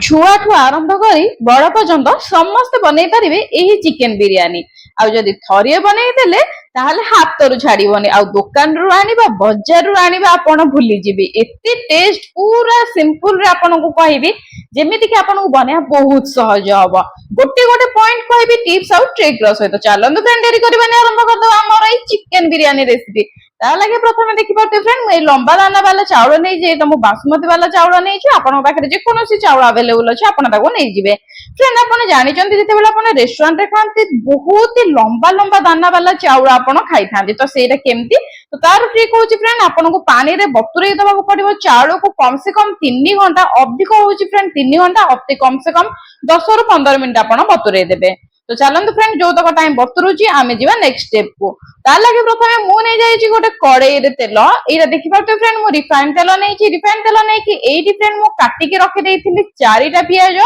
ଛୁଆଠୁ ଆରମ୍ଭ କରି ବଡ ପର୍ଯ୍ୟନ୍ତ ସମସ୍ତେ ବନେଇ ପାରିବେ ଏହି ଚିକେନ ବିରିୟାନୀ। ଆଉ ଯଦି ଥରିଏ ବନେଇ ଦେଲେ ତାହେଲେ ହାତରୁ ଛାଡିବନି। ଆଉ ଦୋକାନରୁ ଆଣିବା ବଜାରରୁ ଆଣିବା ଆପଣ ଭୁଲିଯିବେ। ଏତେ ଟେଷ୍ଟ, ପୁରା ସିମ୍ପଲ ରେ ଆପଣଙ୍କୁ କହିବି ଯେମିତି କି ଆପଣଙ୍କୁ ବନେଇବା ବହୁତ ସହଜ ହବ। ଗୋଟେ ଗୋଟେ ପଏଣ୍ଟ କହିବି ଟିପ୍ସ ଆଉ ଟ୍ରିକ୍ ର ସହିତ। ଚାଲନ୍ତୁ ଫ୍ରେଣ୍ଡ ଡେରି କରିବାନି, ଆରମ୍ଭ କରିଦବା ଆମର ଏଇ ଚିକେନ ବିରିୟାନୀ ରେସିପି। ତା ଲାଗି ପ୍ରଥମେ ଦେଖିପାରୁଥିବେ ଫ୍ରେଣ୍ଡ, ମୁଁ ଏଇ ଲମ୍ବା ଦାନା ବାଲା ଚାଉଳ ନେଇଛି। ଏଇଟା ମୁଁ ବାସୁମତୀ ବାଲା ଚାଉଳ ନେଇଛି। ଆପଣଙ୍କ ପାଖରେ ଯେକୌଣସି ଚାଉଳ ଆଭେଲେବୁଲ ଅଛି ଆପଣ ତାକୁ ନେଇଯିବେ। ଫ୍ରେଣ୍ଡ ଆପଣ ଜାଣିଛନ୍ତି ଯେତେବେଳେ ଆପଣ ରେଷ୍ଟୁରାଣ୍ଟରେ ଖାଆନ୍ତି ବହୁତ ଲମ୍ବା ଲମ୍ବା ଦାନା ବାଲା ଚାଉଳ ଆପଣ ଖାଇଥାନ୍ତି, ତ ସେଇଟା କେମିତି? ତ ତାର ଟ୍ରିକ୍ ହଉଛି ଫ୍ରେଣ୍ଡ, ଆପଣଙ୍କୁ ପାଣିରେ ବତୁରେଇ ଦେବାକୁ ପଡିବ ଚାଉଳକୁ କମ ସେ କମ 3 ଘଣ୍ଟା। ଅଧିକ ହଉଛି ଫ୍ରେଣ୍ଡ 3 ଘଣ୍ଟା, ଅତି କମ ସେ କମ 10 ରୁ 15 ମିନିଟ ଆପଣ ବତୁରେଇ ଦେବେ। ତ ଚାଲନ୍ତୁ ଫ୍ରେଣ୍ଡ, ଯୋଉତକ ଟାଇମ ବତୁରୁଛି ଆମେ ଯିବା ନେକ୍ସଟ ଷ୍ଟେପ କୁ। ତା ଲାଗି ପ୍ରଥମେ ମୁଁ ନେଇଯାଇଛି ଗୋଟେ କଡେଇରେ ତେଲ। ଏଇଟା ଦେଖିପାରୁଥିବେ ଫ୍ରେଣ୍ଡ, ମୁଁ ରିଫାଇନ ତେଲ ନେଇଛି। ରିଫାଇନ ତେଲ ନେଇକି ଏଇଠି ଫ୍ରେଣ୍ଡ ମୁଁ କାଟିକି ରଖିଦେଇଥିଲି 4ଟା ପିଆଜ,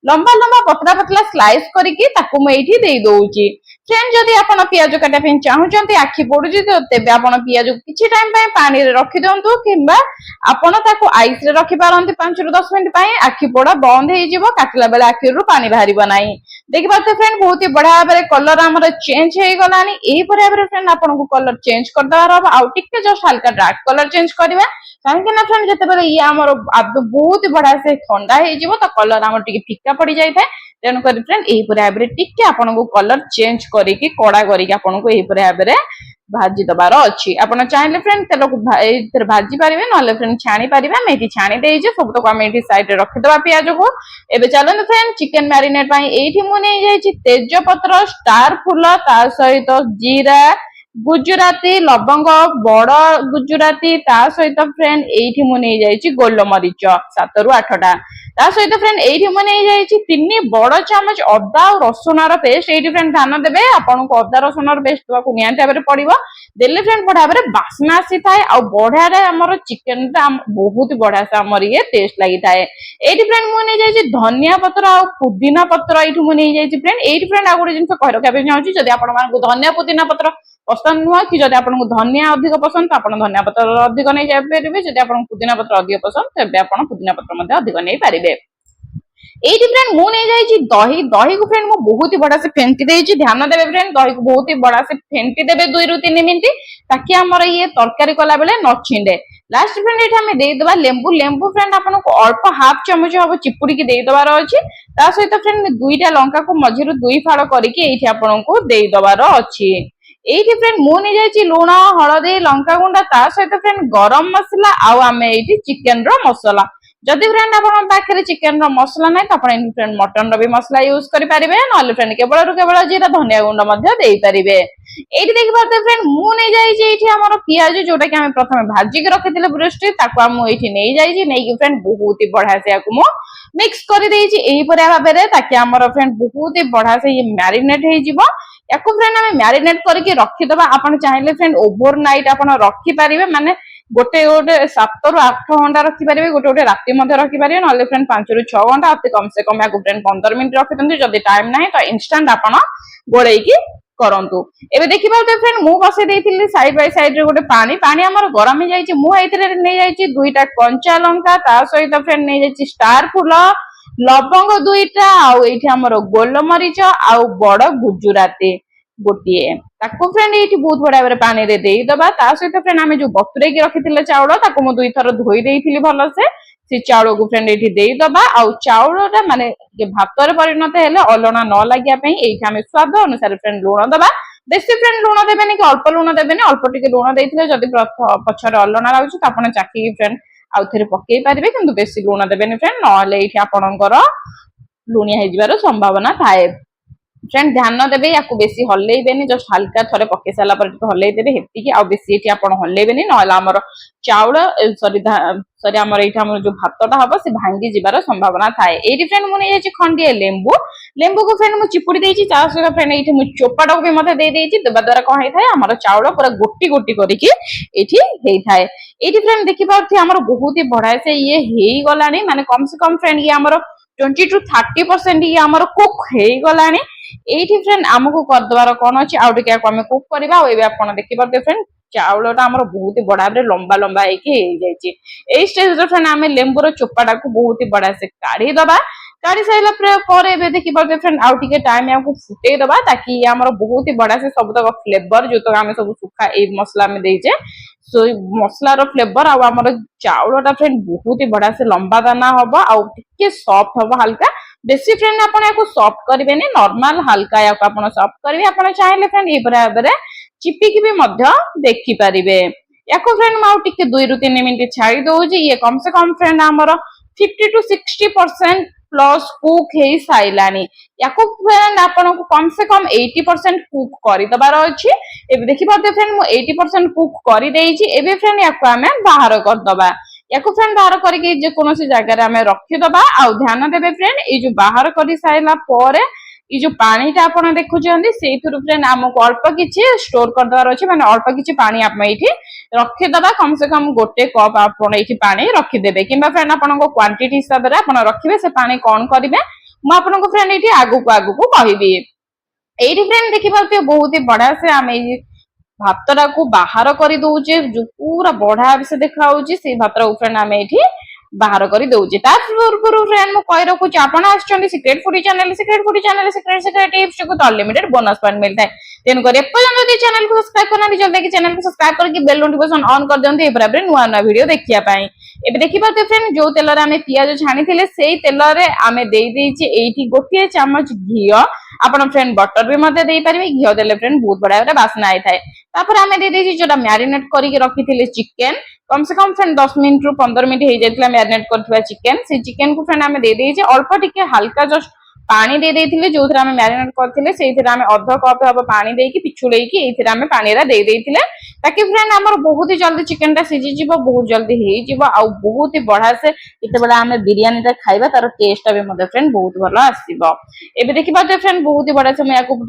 ଲମ୍ବା ଲମ୍ବା ପତଳା ପତଳା ସ୍ଲାଇସ କରିକି ତାକୁ ମୁଁ ଏଇଠି ଦେଇ ଦଉଛି। ଫ୍ରେଣ୍ଡ ଯଦି ଆପଣ ପିଆଜ କାଟିବା ପାଇଁ ଚାହୁଁଛନ୍ତି, ଆଖି ପଡୁଛି, ତ ତେବେ ଆପଣ ପିଆଜକୁ କିଛି ଟାଇମ ପାଇଁ ପାଣିରେ ରଖିଦିଅନ୍ତୁ, କିମ୍ବା ଆପଣ ତାକୁ ଆଇସ ରେ ରଖିପାରନ୍ତି 5 ରୁ 10 ମିନିଟ ପାଇଁ। ଆଖି ପୋଡା ବନ୍ଦ ହେଇଯିବ, କାଟିଲା ବେଳେ ଆଖିରୁ ପାଣି ବାହାରିବ ନାହିଁ। ଦେଖିପାରୁଥିବେ ଫ୍ରେଣ୍ଡ, ବହୁତ ହି ବଢିଆ ଭାବରେ କଲର ଆମର ଚେଞ୍ଜ ହେଇଗଲାଣି। ଏହିପରି ଭାବରେ ଫ୍ରେଣ୍ଡ ଆପଣଙ୍କୁ କଲର ଚେଞ୍ଜ କରିଦେବାର ହବ। ଆଉ ଟିକେ ଜଷ୍ଟ ହାଲକା ଡାର୍କ କଲର ଚେଞ୍ଜ କରିବା, କାହିଁକି ନା ଫ୍ରେଣ୍ଡ ଯେତେବେଳେ ଇଏ ଆମର ବହୁତ ବଢିଆ ସେ ଥଣ୍ଡା ହେଇଯିବ ତ କଲର ଆମର ଟିକେ ଫିକା ପଡି ଯାଇଥାଏ। ତେଣୁକରି ଫ୍ରେଣ୍ଡ ଏହିପରି ଭାବରେ ଟିକେ ଆପଣଙ୍କୁ କଲର ଚେଞ୍ଜ କରିକି, କଡା କରିକି ଆପଣଙ୍କୁ ଏହିପରି ଭାବରେ ଭାଜି ଦବାର ଅଛି। ଆପଣ ଚାହିଁଲେ ଫ୍ରେଣ୍ଡ ତେଲକୁ ଏଇଥିରେ ଭାଜି ପାରିବେ, ନହେଲେ ଫ୍ରେଣ୍ଡ ଛାଣି ପାରିବେ। ଆମେ ଏଠି ଛାଣି ଦେଇଛେ, ସବୁତକ ଆମେ ଏଠି ସାଇଡରେ ରଖିଦବା ପିଆଜକୁ। ଏବେ ଚାଲନ୍ତୁ ଫ୍ରେଣ୍ଡ ଚିକେନ ମ୍ୟାରିନେଟ ପାଇଁ ଏଇଠି ମୁଁ ନେଇଯାଇଛି ତେଜପତ୍ର, ଷ୍ଟାର ଫୁଲ, ତା ସହିତ ଜିରା, ଗୁଜୁରାତି, ଲବଙ୍ଗ, ବଡ ଗୁଜୁରାତି, ତା ସହିତ ଫ୍ରେଣ୍ଡ ଏଇଠି ମୁଁ ନେଇଯାଇଛି ଗୋଲମରିଚ 7 ରୁ 8ଟା। ତା ସହିତ ଫ୍ରେଣ୍ଡ ଏଇଠି ମୁଁ ନେଇଯାଇଛି 3 ବଡ ଚାମଚ ଅଦା ଆଉ ରସୁଣର ପେଷ୍ଟ। ଏଇଠି ଫ୍ରେଣ୍ଡ ଧ୍ୟାନ ଦେବେ, ଆପଣଙ୍କୁ ଅଦା ରସୁଣର ପେଷ୍ଟ ଦେବାକୁ ନିହାତି ଭାବରେ ପଡିବ। ଦେଲେ ଫ୍ରେଣ୍ଡ ବଢିଆ ଭାବରେ ବାସ୍ନା ଆସିଥାଏ, ଆଉ ବଢିଆରେ ଆମର ଚିକେନ ଟା ବହୁତ ବଢିଆ ସେ ଆମର ଇଏ ଟେଷ୍ଟ ଲାଗିଥାଏ। ଏଇଠି ଫ୍ରେଣ୍ଡ ମୁଁ ନେଇଯାଇଛି ଧନିଆ ପତ୍ର ଆଉ ପୁଦିନା ପତ୍ର। ଏଇଠି ମୁଁ ନେଇଯାଇଛି ଫ୍ରେଣ୍ଡ। ଏଇଠି ଫ୍ରେଣ୍ଡ ଆଉ ଗୋଟେ ଜିନିଷ କହି ରଖିବା ପାଇଁ ଚାହୁଁଛି, ଯଦି ଆପଣମାନଙ୍କୁ ଧନିଆ ପୁଦିନା ପତ୍ର ପସନ୍ଦ ନୁହଁ, କି ଯଦି ଆପଣଙ୍କୁ ଧନିଆ ଅଧିକ ପସନ୍ଦ, ତ ଆପଣ ଧନିଆ ପତ୍ର ଅଧିକ ନେଇ ଯାଇପାରିବେ। ଯଦି ଆପଣଙ୍କୁ ପୁଦିନା ପତ୍ର ଅଧିକ ପସନ୍ଦ, ତେବେ ଆପଣ ପୁଦିନା ପତ୍ର ମଧ୍ୟ ଅଧିକ ନେଇପାରିବେ। ଏଇଠି ଫ୍ରେଣ୍ଡ ମୁଁ ନେଇଯାଇଛି ଦହି। ଦହିକୁ ଫ୍ରେଣ୍ଡ ମୁଁ ବହୁତ ହି ବଢିଆ ସେ ଫେଣ୍ଟି ଦେଇଛି। ଧ୍ୟାନ ଦେବେ ଫ୍ରେଣ୍ଡ, ଦହିକୁ ବହୁତ ହି ବଢିଆ ସେ ଫେଣ୍ଟି ଦେବେ 2 ରୁ 3 ମିନିଟ, ତାକି ଆମର ଇଏ ତରକାରୀ କଲା ବେଳେ ନ ଛିଣ୍ଡେ। ଲାଷ୍ଟ ଫ୍ରେଣ୍ଡ ଏଠି ଆମେ ଦେଇଦବା ଲେମ୍ବୁ। ଲେମ୍ବୁ ଫ୍ରେଣ୍ଡ ଆପଣଙ୍କୁ ଅଳ୍ପ ହାଫ ଚାମଚ ହବ ଚିପୁଡିକି ଦେଇଦବାର ଅଛି। ତା ସହିତ ଫ୍ରେଣ୍ଡ 2ଟା ଲଙ୍କାକୁ ମଝିରୁ 2 ଫାଳ କରିକି ଏଇଠି ଆପଣଙ୍କୁ ଦେଇଦବାର ଅଛି। ଏଇଠି ଫ୍ରେଣ୍ଡ ମୁଁ ନେଇଯାଇଛି ଲୁଣ, ହଳଦୀ, ଲଙ୍କାଗୁଣ୍ଡ, ତା ସହିତ ଫ୍ରେଣ୍ଡ ଗରମ ମସଲା, ଆଉ ଆମେ ଏଇଠି ଚିକେନ ର ମସଲା। ଯଦି ଫ୍ରେଣ୍ଡ ଆପଣଙ୍କ ପାଖରେ ଚିକେନ ର ମସଲା ନାହିଁ, ତ ଆପଣ ଏଇଠି ଫ୍ରେଣ୍ଡ ମଟନ ର ବି ମସଲା ୟୁଜ କରିପାରିବେ, ନହେଲେ ଫ୍ରେଣ୍ଡ କେବଳରୁ କେବଳ ଜିରା ଧନିଆ ଗୁଣ୍ଡ ମଧ୍ୟ ଦେଇପାରିବେ। ଏଇଠି ଦେଖିପାରୁଥିବେ ଫ୍ରେଣ୍ଡ ମୁଁ ନେଇଯାଇଛି ଏଇଠି ଆମର ପିଆଜ, ଯୋଉଟା କି ଆମେ ପ୍ରଥମେ ଭାଜିକି ରଖିଥିଲେ ବ୍ରେଷ୍ଟ, ତାକୁ ମୁଁ ଏଇଠି ନେଇଯାଇଛି। ନେଇକି ଫ୍ରେଣ୍ଡ ବହୁତ ହି ବଢିଆ ସେ ୟାକୁ ମୁଁ ମିକ୍ସ କରିଦେଇଛି ଏହିପରି ଭାବରେ, ତାକି ଆମର ଫ୍ରେଣ୍ଡ ବହୁତ ହି ବଢିଆ ସେ ମ୍ୟାରିନେଟ ହେଇଯିବ। ୟାକୁ ଫ୍ରେଣ୍ଡ ଆମେ ମ୍ୟାରିନେଟ କରିକି ରଖିଦବା। ଆପଣ ଚାହିଁଲେ ଫ୍ରେଣ୍ଡ ଓଭର ନାଇଟ୍ ଆପଣ ରଖିପାରିବେ, ମାନେ ଗୋଟେ ଗୋଟେ 7 ରୁ 8 ଘଣ୍ଟା ରଖିପାରିବେ, ଗୋଟେ ଗୋଟେ ରାତି ମଧ୍ୟ ରଖିପାରିବେ, ନହେଲେ ଫ୍ରେଣ୍ଡ 5 ରୁ 6 ଘଣ୍ଟା, ଅତି କମ ସେ କମ ୟାକୁ ଫ୍ରେଣ୍ଡ 15 ମିନିଟ ରଖିଦିଅନ୍ତୁ। ଯଦି ଟାଇମ ନାହିଁ ତ ଇନଷ୍ଟାଣ୍ଟ ଆପଣ ଗୋଳେଇକି କରନ୍ତୁ। ଏବେ ଦେଖିପାରୁଥିବେ ଫ୍ରେଣ୍ଡ ମୁଁ ବସେଇ ଦେଇଥିଲି ସାଇଡ ବାଇ ସାଇଡ ରେ ଗୋଟେ ପାଣି। ପାଣି ଆମର ଗରମ ହେଇଯାଇଛି। ମୁଁ ଏଇଥିରେ ନେଇଯାଇଛି 2ଟା କଞ୍ଚା ଲଙ୍କା, ତା ସହିତ ଫ୍ରେଣ୍ଡ ନେଇଯାଇଛି ଷ୍ଟାର ଫୁଲ, ଲବଙ୍ଗ 2ଟା, ଆଉ ଏଇଠି ଆମର ଗୋଲମରିଚ ଆଉ ବଡ ଗୁଜୁରାତି ଗୋଟିଏ। ତାକୁ ଫ୍ରେଣ୍ଡ ଏଇଠି ବହୁତ ବଢିଆ ଭାବରେ ପାଣିରେ ଦେଇଦବା। ତା ସହିତ ଫ୍ରେଣ୍ଡ ଆମେ ଯୋଉ ବତୁରେଇକି ରଖିଥିଲେ ଚାଉଳ, ତାକୁ ମୁଁ 2 ଥର ଧୋଇ ଦେଇଥିଲି ଭଲସେ। ସେ ଚାଉଳକୁ ଫ୍ରେଣ୍ଡ ଏଇଠି ଦେଇଦବା। ଆଉ ଚାଉଳଟା ମାନେ ଭାତରେ ପରିଣତ ହେଲେ ଅଲଣା ନ ଲାଗିବା ପାଇଁ ଏଇଠି ଆମେ ସ୍ୱାଦ ଅନୁସାରେ ଫ୍ରେଣ୍ଡ ଲୁଣ ଦବା। ବେଶୀ ଫ୍ରେଣ୍ଡ ଲୁଣ ଦେବେନି କି ଅଳ୍ପ ଲୁଣ ଦେବେନି, ଅଳ୍ପ ଟିକେ ଲୁଣ ଦେଇଥିଲେ ଯଦି ପଛରେ ଅଲଣା ଲାଗୁଛି ତ ଆପଣ ଚାଖିକି ଫ୍ରେଣ୍ଡ ଆଉ ଥରେ ପକେଇ ପାରିବେ, କିନ୍ତୁ ବେଶୀ ଲୁଣ ଦେବେନି ଫ୍ରେଣ୍ଡ, ନହେଲେ ଏଇଠି ଆପଣଙ୍କର ଲୁଣିଆ ହେଇଯିବାର ସମ୍ଭାବନା ଥାଏ। ଫ୍ରେଣ୍ଡ ଧ୍ୟାନ ଦେବେ, ୟାକୁ ବେଶୀ ହଲେଇବେନି, ଜଷ୍ଟ ହାଲକା ଥରେ ପକେଇ ସାରିଲା ପରେ ଟିକେ ହଲେଇ ଦେବେ, ହେତିକି। ଆଉ ବେଶୀ ଏଠି ଆପଣ ହଲେଇବେନି, ନହେଲେ ଆମର ଚାଉଳ ସରି ଆମର ଏଇଠି ଆମର ଯୋଉ ଭାତଟା ହବ ସେ ଭାଙ୍ଗି ଯିବାର ସମ୍ଭାବନା ଥାଏ। ଏଇଠି ଫ୍ରେଣ୍ଡ ମୁଁ ନେଇଯାଇଛି ଖଣ୍ଡିଏ ଲେମ୍ବୁ। ଲେମ୍ବୁକୁ ଫ୍ରେଣ୍ଡ ମୁଁ ଚିପୁଡି ଦେଇଛି, ତା ସହିତ ଫ୍ରେଣ୍ଡ ଏଇଠି ମୁଁ ଚୋପାଟାକୁ ବି ମଧ୍ୟ ଦେଇଦେଇଛି। ଦେବା ଦ୍ୱାରା କଣ ହେଇଥାଏ, ଆମର ଚାଉଳ ପୁରା ଗୋଟି ଗୋଟି କରିକି ଏଇଠି ହେଇଥାଏ। ଏଇଠି ଫ୍ରେଣ୍ଡ ଦେଖିପାରୁଥିବେ ଆମର ବହୁତ ହି ବଢିଆ ସେ ଇଏ ହେଇଗଲାଣି, ମାନେ କମ ସେ କମ ଫ୍ରେଣ୍ଡ ଇଏ ଆମର 20 ରୁ 30% ଇଏ ଆମର କୁକ୍ ହେଇଗଲାଣି। ଏଇଠି ଫ୍ରେଣ୍ଡ ଆମକୁ କରିଦେବାର କଣ ଅଛି, ଆଉ ଟିକେ ଆମେ କୁକ୍ କରିବା। ଆଉ ଏବେ ଆପଣ ଦେଖିପାରୁଥିବେ ଫ୍ରେଣ୍ଡ ଚାଉଳଟା ଆମର ବହୁତ ବଡ ଭାବରେ ଲମ୍ବା ଲମ୍ବା ହେଇକି ହେଇଯାଇଛି। ଏଇ ଷ୍ଟେଜରେ ଫ୍ରେଣ୍ଡ ଆମେ ଲେମ୍ବୁର ଚୋପାଟାକୁ ବହୁତ ବଢିଆ ସେ କାଢିଦବା। କାଢି ସାରିଲା ପରେ ଏବେ ଦେଖିପାରୁଥିବେ ଫ୍ରେଣ୍ଡ ଆଉ ଟିକେ ଟାଇମ ଆମକୁ ଫୁଟେଇ ଦବା ତାକି ଆମର ବହୁତ ବଢିଆ ସେ ସବୁତକ ଫ୍ଲେଭର ଯୋଉତକ ଆମେ ସବୁ ସୁଖା ଏଇ ମସଲା ଆମେ ଦେଇଛେ ସୋ ମସଲାର ଫ୍ଲେଭର ଆଉ ଆମର ଚାଉଳଟା ଫ୍ରେଣ୍ଡ ବହୁତ ବଢିଆ ସେ ଲମ୍ବା ଦାନା ହବ ଆଉ ଟିକେ ସଫ୍ଟ ହବ ହାଲକା। ବେଶୀ ଫ୍ରେଣ୍ଡ ଆପଣ ୟାକୁ ସଫ୍ଟ କରିବେନି, ନର୍ମାଲ ହାଲକା ୟାକୁ ଆପଣ ସଫ୍ଟ କରିବେ। ଆପଣ ଚାହିଁଲେ ଫ୍ରେଣ୍ଡ ଏଇ ଭାବରେ ଚିପିକି ବି ମଧ୍ୟ ଦେଖିପାରିବେ। ୟାକୁ ଫ୍ରେଣ୍ଡ ମୁଁ ଆଉ ଟିକେ 2 ରୁ 3 ମିନିଟ ଛାଡି ଦଉଛି। ଇଏ କମ ସେ କମ ଫ୍ରେଣ୍ଡ ଆମର 50 to 60% ପ୍ଲସ କୁକ୍ ହେଇ ସାରିଲାଣି। ୟାକୁ ଫ୍ରେଣ୍ଡ ଆପଣଙ୍କୁ କମ ସେ କମ 80% କୁକ୍ କରିଦବାର ଅଛି। ଏବେ ଦେଖିପାରୁଥିବେ ଫ୍ରେଣ୍ଡ ମୁଁ 80% କୁକ୍ କରିଦେଇଛି। ଏବେ ଫ୍ରେଣ୍ଡ ୟାକୁ ଆମେ ବାହାର କରିଦବା। ୟାକୁ ଫ୍ରେଣ୍ଡ ବାହାର କରିକି ଯେକୌଣସି ଜାଗାରେ ଆମେ ରଖିଦବା। ଆଉ ଧ୍ୟାନ ଦେବେ ଫ୍ରେଣ୍ଡ ଏଇ ଯୋଉ ବାହାର କରି ସାରିଲା ପରେ ଏଇ ଯୋଉ ପାଣିଟା ଆପଣ ଦେଖୁଛନ୍ତି ସେଇଥିରୁ ଫ୍ରେଣ୍ଡ ଆମକୁ ଅଳ୍ପ କିଛି ଷ୍ଟୋର କରିଦେବାର ଅଛି, ମାନେ ଅଳ୍ପ କିଛି ପାଣି ଆମେ ଏଇଠି ରଖିଦବା। କମ ସେ କମ 1 କପ୍ ଆପଣ ଏଇଠି ପାଣି ରଖିଦେବେ, କିମ୍ବା ଫ୍ରେଣ୍ଡ ଆପଣଙ୍କ କ୍ୱାଣ୍ଟିଟି ହିସାବରେ ଆପଣ ରଖିବେ। ସେ ପାଣି କଣ କରିବେ ମୁଁ ଆପଣଙ୍କୁ ଫ୍ରେଣ୍ଡ ଏଇଠି ଆଗକୁ କହିବି। ଏଇଠି ଫ୍ରେଣ୍ଡ ଦେଖିପାରୁଥିବେ ବହୁତ ବଢିଆ ସେ ଆମେ ଏଇ ଭାତଟାକୁ ବାହାର କରି ଦଉଛେ, ଯୋଉ ପୁରା ବଢିଆ ସେ ଦେଖା ହଉଛି ସେଇ ଭାତଟାକୁ ଫ୍ରେଣ୍ଡ ଆମେ ଏଇଠି ବାହାର କରି ଦଉଛେ। ତା ପୂର୍ବରୁ ଫ୍ରେଣ୍ଡ ମୁଁ କହି ରଖୁଛି ଆପଣ ଆସିଛନ୍ତି ସିକ୍ରେଟ ଫୁଡି ଚ୍ୟାନେଲ ସିକ୍ରେଟ ଟିପ୍ସ ଯୋଗୁ ଅନଲିମିଟେଡ ବୋନସ ପଏଣ୍ଟ ମିଳିଥାଏ। ତେଣୁକରି ଏପର୍ଯ୍ୟନ୍ତ ଯଦି ଚ୍ୟାନେଲକୁ ସବସ୍କ୍ରାଇବ କରିନାହାନ୍ତି ଜଲ୍ଦି ଚ୍ୟାନେଲକୁ ସବସ୍କ୍ରାଇବ କରିକି ବେଲ ନୋଟିଫିକେସନ ଅନ୍ କରିଦିଅନ୍ତୁ ଏ ଭାବରେ ନୂଆ ନୂଆ ଭିଡିଓ ଦେଖିବା ପାଇଁ। ଏବେ ଦେଖିପାରୁଥିବେ ଫ୍ରେଣ୍ଡ ଯୋଉ ତେଲରେ ଆମେ ପିଆଜ ଛାଣିଥିଲେ ସେଇ ତେଲରେ ଆମେ ଦେଇଦେଇଛେ ଏଇଠି 1 ଚାମଚ ଘିଅ। ଆପଣ ଫ୍ରେଣ୍ଡ ବଟର ବି ମଧ୍ୟ ଦେଇପାରିବେ, ଘିଅ ଦେଲେ ଫ୍ରେଣ୍ଡ ବହୁତ ବଢିଆ ଭାବରେ ବାସ୍ନା ହେଇଥାଏ। ତାପରେ ଆମେ ଦେଇଦେଇଛି ଯୋଉଟା ମ୍ୟାରିନେଟ କରିକି ରଖିଥିଲେ ଚିକେନ। कम से कम फ्रेंड 10 मिनट रु 15 मिनट हो जाता मैरिनेट करथिबा चिकेन। से चिकेन को फ्रेंड आमे दे देइजे अल्प टिके हल्का जस्ट पानी दे देइथिले जोथरा आमे मैरिनेट करथिले सेइथिरा आमे आधा कप हबो पानी देइकी पिछुळेइकी एथिरा आमे पानीरा दे देइथिले ताकि फ्रेंड हमर बहुत ही जल्दी चिकेन टा सिझी जिवो, बहुत जल्दी हेइ जिवो आ बहुत ही बढ़ा से केते बेला आमे बिरयानी टा खाइबा तार टेस्ट भी मते फ्रेंड बहुत भलो आसीबो। एबे देखि पाते फ्रेंड बहुत ही बढ़ा से मैं याको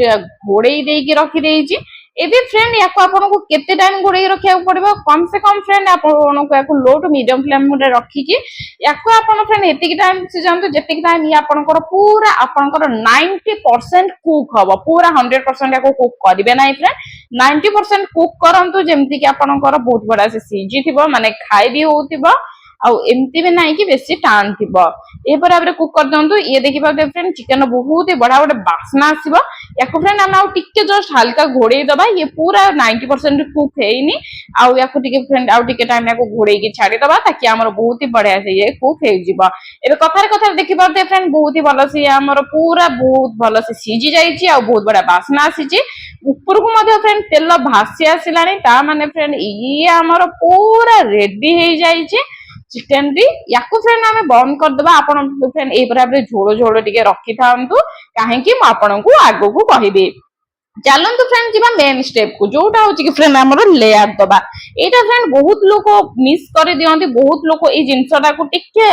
घोड़ेई देइकी रखि देइची। एबे फ्रेंड याको आपनको केते टाइम घोड़ेई रखिया पड़िबो कम से कम फ्रेंड आपनको याको लो टू मीडियम फ्लेम रे रखिकी याको आपन फ्रेंड एतिकी टाइम सिझांतु जेतिकी टाइम या आपनकर पूरा आपनकर 90% कुक हबो, पूरा 100% याको कुक करिवे नै फ्रेंड 90% कुक करंतु जेमति कि आपनकर बहुत बड़ा से सीजी थिबो माने खाइ भी होउथिबो आउ एमती भी नाही कि बेसी टान थिबो। ए बराबर कुक कर दंतु। ये देखि पाते फ्रेंड चिकन बहुत ही बड़ा बड़ा बास्ना आसीबो। याको फ्रेंड हम आउ टिके जस्ट हल्का घोड़ेई दबा। ये पूरा 90% कुक हेइनी आउ याको टिके फ्रेंड आउ टिके टाइम याको घोड़ेई की छाडी दबा ताकि हमर बहुत ही बढ़िया से ये कुक हेइ जिवो। एबे कथार देखि पाते फ्रेंड बहुत ही भलो से हमर पूरा बहुत भलो से सीजी जाईची आउ बहुत बड़ा बास्ना आसीची। ऊपर को मध्ये फ्रेंड तेल भासी आसिलानी ता माने फ्रेंड ये हमर पूरा रेडी हेइ जाईची चिकेन टी। याको फ्रेंड आमे बंद कर दबा। आपण फ्रेंड ए बराबर झोलो झोलो टिके रखि थांतु काहे कि म आपनकु आगो को कहिबे। चलंतु फ्रेंड जीवा मेन स्टेप को जोटा होची कि फ्रेंड हमर लेयर दबा। एटा फ्रेंड बहुत लोग मिस कर दियंती, बहुत लोग ए जिंसटा को टिके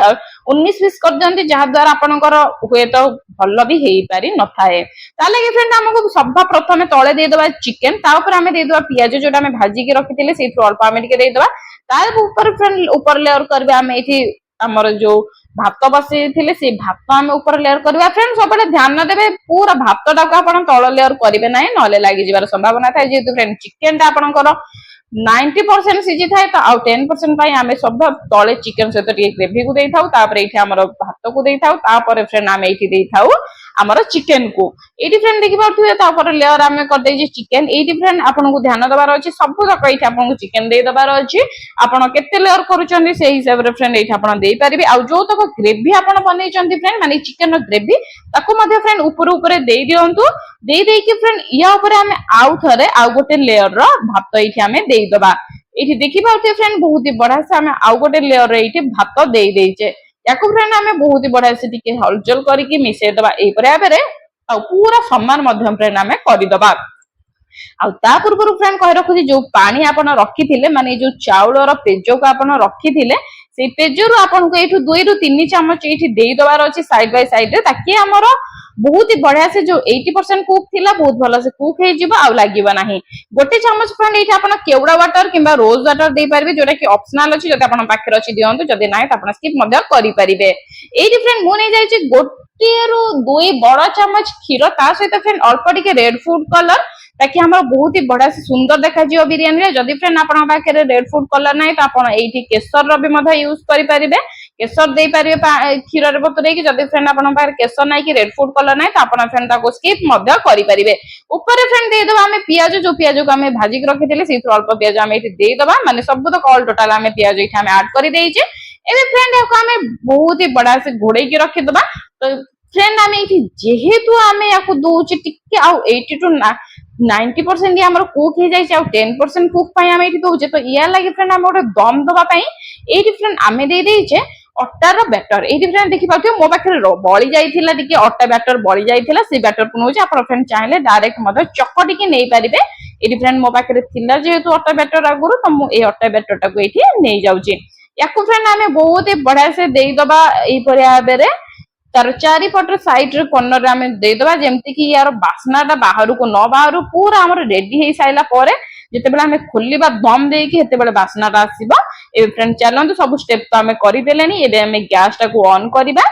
19-20 कर दियंती जहा द्वारा आपनकर होय तो भलो भी हेइ पारि न थाए। ताले कि फ्रेंड हमको सबा प्रथमे तळे दे दबा चिकेन, ता ऊपर हमें दे दबा पियाज जोटा हमें भाजी के रखिथिले सेथु अल्प हमें टिके दे दबा। तार ऊपर फ्रेंड ऊपर लेयर करबे हमें एथि हमर जो भात बसे थिले से भात हम ऊपर लेयर करबा। फ्रेंड सबले ध्यान देबे पूरा भातटा को आपण तळ लेयर करिवे नै नले लागि जिवार संभावना थाए। जेतु फ्रेंड चिकेन टा आपनकर 90% सिझी थाए तो आउ 10% पाई हमें सब तळे चिकेन सहित टिके ग्रेवी को देई थाउ, तापर एठी हमर भात को देई थाउ, तापर फ्रेंड हमें एठी देई थाउ हमर चिकेन को। एठी फ्रेंड देखि पाथुए तापर लेयर हमें कर देई चिकेन। एठी फ्रेंड आपनको ध्यान दबार अछि सब तक एठी आपनको चिकेन देई दबार अछि। आपण केते लेयर करूचंदी से हिसाब रे फ्रेंड एठी आपण देई परिबे। आ जो तक ग्रेवी आपण बनै चंदी फ्रेंड माने चिकेन ग्रेवी ताको मध्ये फ्रेंड ऊपर ऊपर देई दियंतु। देई देई कि फ्रेंड या ऊपर हमें आउ थरे आउ गोटे लेयर रो भात एठी हमें देई दबा। एठी देखि पाउते फ्रेंड बहुत ही बड़ा से हमें आउ गोटे लेयर रे एठी भात देई देइचे। याको फ्रेंड हमें बहुत ही बड़ा से टिके हलचल करिकि मिसे दबा। ए बराबर आ पूरा समान मध्यम फ्रेंड हमें करि दबा। आ ता पूर्व फ्रेंड कहि रखुची जो पानी आपण रखिथिले माने जो चाउलर पेजो को आपण रखिथिले से पेजरु आपण को एठु 2 ରୁ 3 चामच एठी देई दबार अछि साइड बाय साइड रे ताकि हमर बहुत ही बढ़िया से जो 80% कुक थिला बहुत भल से कुक हे जिवो आ लागिबो नाही। गोटे चमच फ्रेंड एठी आपण केवड़ा वाटर किंबा रोज वाटर दे पारबे जोटा कि ऑप्शनल अछि जदि आपण पाखरे अछि दियंतु जदि नाही त आपण स्किप मध्य करि परिबे। एठी फ्रेंड मु नै जाय छि गोटे रु 2 बड़ चमच खीर ता सहित फ्रेंड अल्प टिके रेड फूड कलर ताकि हमर बहुत ही बढ़िया से सुंदर देखा जियो बिरयानी रे। जदि फ्रेंड आपण पाखरे रेड फूड कलर नाही त आपण एठी केसर रो भी मध्य यूज करि परिबे। केसर दे पारिबे क्षीर रे बतुरे कि जदि फ्रेंड आपण पाखरे केसर नाही कि रेड फूड कलर नाही त आपण फ्रेंड ताको स्किप मध्य करि परिबे। ऊपर फ्रेंड दे दबा हमें पियाज जो पियाज को हमें भाजी के रखिथिले सेथु अल्प पियाज हमें एठी दे दबा माने सब तो ऑल टोटल हमें पियाज एठी हमें ऐड करि देइचे। एबे फ्रेंड याको हमें बहुत ही बड़ा से घोड़े के रखि दबा। तो फ्रेंड हमें एठी जेहेतु हमें याको दोउची टिके आ 80 टू 90% हमर कुक हे जाय छै आ 10% कुक पई हमें एठी दोउचे। तो या लागि फ्रेंड हम ओटे दम दबा पई एठी फ्रेंड हमें दे देइचे अटार बैटर। एठी फ्रेंड देखि पाथि मो पाखरे बळी जाइथिला टिके अटा बैटर बळी जाइथिला से बैटर को नोचे आपण फ्रेंड चाहिले डायरेक्ट मदे चकटी के नै परिबे। एठी फ्रेंड मो पाखरे थिला जेहेतु अटा बैटर आगुरु त मु ए अटा बैटर टाको एठी नै जाउची। याको फ्रेंड हमें बहुत ही बढ़िया से देई दबा एई परिया बेरे तार चारि पटर साइड रे कॉर्नर रे हमें दे दबा जेमति कि यार बासनाटा बाहर को न बाहर पूरा हमर रेडी हे साइला परे जते बेला हमें खोलिबा दम देई कि हेते बेला बासनाटा आसीबा। ए फ्रेंड चलंतु सब स्टेप तो हमें करि देलेनी। एबे हमें गैस टा को ऑन करिबा।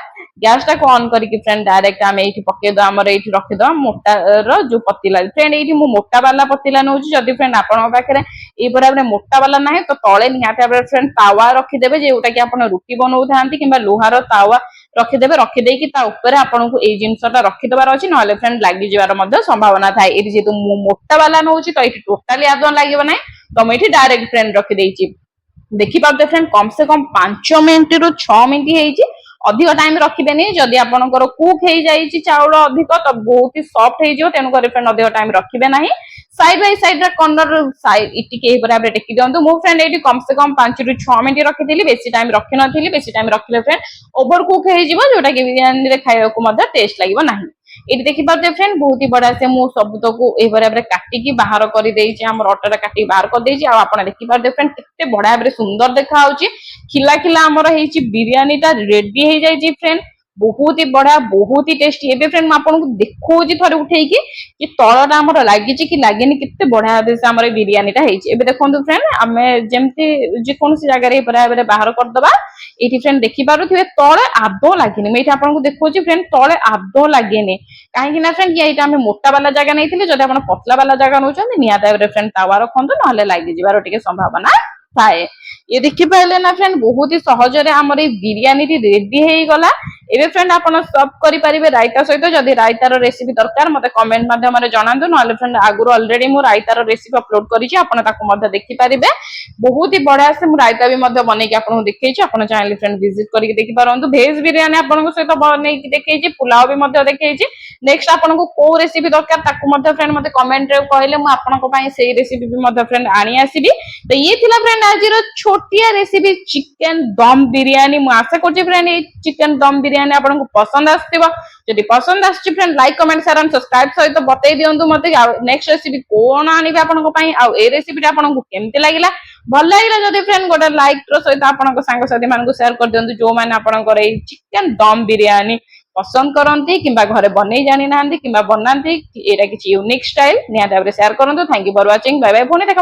गैस टा को ऑन करिक फ्रेंड डायरेक्ट हमें एठी पके दो हमर एठी रखि दो मोटा रो जो पतिला। फ्रेंड एठी मु मोटा वाला पतिला नउची जदी फ्रेंड आपण पाखरे ए बराबर मोटा वाला नाही तो तळे निहाते फ्रेंड तावा रखि देबे जेउटा कि आपण रुटी बनौ थांती किबा लोहार तावा रखि देबे। रखि देई कि ता ऊपर आपण को ए जिंसटा रखि देबार अछि नले फ्रेंड लागि जिवार मध्ये संभावना थाए। एठी जेतु मु मोटा वाला नउची तो एठी टोटली आदो लागिबो नाही तो मैं एठी डायरेक्ट फ्रेंड रखि देइची। देखि पाते फ्रेंड कम से कम 5 मिनिट रु 6 मिनिट हेइची। अधिक टाइम रखिबेनी जदि आपनकर कुक हे जाईची चाउल अधिक तो बहुत ही सॉफ्ट हे जियो तेनु करे फ्रेंड अधिक टाइम रखिबे नाही। साइड बाय साइड रे कॉर्नर साइड इटी के बराबर टेकी दियंतु। मो फ्रेंड एटी कम से कम 5 रु 6 मिनिट रखिथिली बेसी टाइम रखि नथिली। बेसी टाइम रखिले फ्रेंड ओवर कुक हे जिवो जोटा कि बिरयानी रे खाइबा को मध्य टेस्ट लागिबो नाही। एटी देखि पाते फ्रेंड बहुत ही बड़ा से मु सब तो को ए बराबर काटी की बाहर करि देइची। हमर ऑटोरा काटी बाहर कर देइची। आ आपण देखि पाते फ्रेंड किते बड़ा बरे सुंदर देखा होची। खिला खिला हमर हेची बिरयानी ता रेडी हे जाईची फ्रेंड बहुत ही बड़ा बहुत ही टेस्टी। एबे फ्रेंड म आपन को देखौची थरे उठेई कि तळटा हमर लागि छि कि लागेनी किते बड़ा से हमर बिरयानी ता हेची। एबे देखंतु फ्रेंड हमें जेमति जे कोनसी जगह रे बराबर बाहर कर दबा। एठी फ्रेंड देखि पारुथिबे तळे आदो लागेनी। मैं एठी आपन को देखौची फ्रेंड तळे आदो लागेनी काहे कि ना फ्रेंड ये एटा हमें मोटा वाला जगह नैथिले जदि आपन पतला वाला जगह नउचंदी निया ताबरे फ्रेंड तावा रखंतु नहले लागि जिवार टिके संभावना थाए। ये देखि पाइले ना फ्रेंड बहुत ही सहज रे हमर ए बिरयानी टी रेडी हेई गला। एबे फ्रेंड आपण सर्व करि परिबे रायता सहित। जदि रायतार रेसिपी दरकार मते कमेंट माध्यम रे जणांतु नहले फ्रेंड आगुर ऑलरेडी मु रायतार रेसिपी अपलोड करिछि आपण ताको मते देखि परिबे। बहुत ही बढ़िया से मु रायता भी मते बनै कि आपण देखैछि। आपण चाहेले फ्रेंड विजिट करिक देखि पारंतु। भेज बिरयानी आपण को सहित बनै कि देखैछि पुलाव भी मते देखैछि। नेक्स्ट आपण को को रेसिपी दरकार ताको मते फ्रेंड मते कमेंट रे कहले मु आपण को पई सेही रेसिपी भी मते फ्रेंड आनी आसीबी। तो ये थिला फ्रेंड आजिरो छोटिया रेसिपी चिकन दम बिरयानी। मु आशा करछि फ्रेंड ए चिकन दम बिरयानी आपण को पसंद आस्तिबो। जदि पसंद आछि friend like comment share and subscribe सहित बतै दियंतु मते नेक्स्ट रेसिपी कोन आनिबे आपण को पई आ ए रेसिपी आपण को केमते लागिला। भल लागिला जदि फ्रेंड गोटे लाइक रो सहित आपण को सांग साथी मान को शेयर कर दियंतु जो माने आपण को ए चिकन दम बिरयानी पसंद करंती किंबा घरे बनै जानि नांदी किंबा बनांती एटा किछि यूनिक स्टाइल निया ताबरे शेयर करंतु। Thank you for watching bye bye. फोने देखा।